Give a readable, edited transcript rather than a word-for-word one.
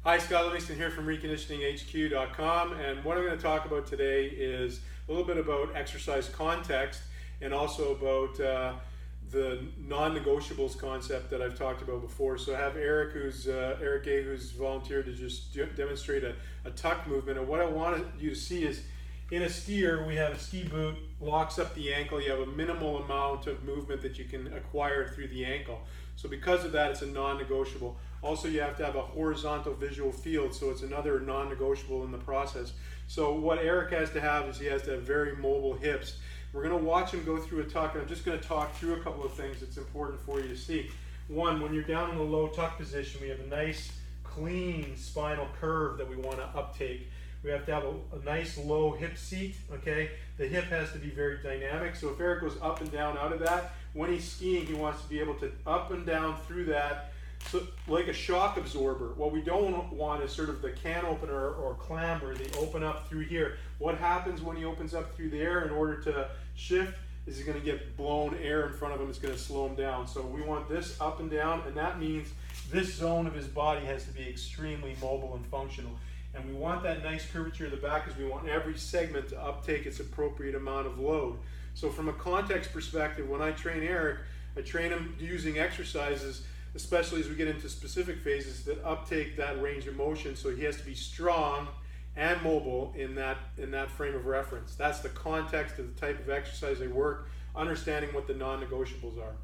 Hi, Scott Livingston here from ReconditioningHQ.com, and what I'm going to talk about today is a little bit about exercise context and also about the non-negotiables concept that I've talked about before. So I have Eric Gay, who's volunteered to just demonstrate a tuck movement. And what I want you to see is in a skier, we have a ski boot, locks up the ankle. You have a minimal amount of movement that you can acquire through the ankle. So because of that, it's a non-negotiable. Also, you have to have a horizontal visual field, so it's another non-negotiable in the process. So what Eric has to have is he has to have very mobile hips. We're going to watch him go through a tuck, and I'm just going to talk through a couple of things that's important for you to see. One, when you're down in the low tuck position, we have a nice, clean spinal curve that we want to uptake. We have to have a nice low hip seat, okay? The hip has to be very dynamic, so if Eric goes up and down out of that, when he's skiing, he wants to be able to up and down through that, so like a shock absorber. What we don't want is sort of the can opener or clam where they open up through here. What happens when he opens up through there in order to shift is he's going to get blown air in front of him. It's going to slow him down. So we want this up and down, and that means this zone of his body has to be extremely mobile and functional. And we want that nice curvature of the back because we want every segment to uptake its appropriate amount of load. So from a context perspective, when I train Eric, I train him using exercises, especially as we get into specific phases, that uptake that range of motion. So he has to be strong and mobile in that frame of reference. That's the context of the type of exercise I work, understanding what the non-negotiables are.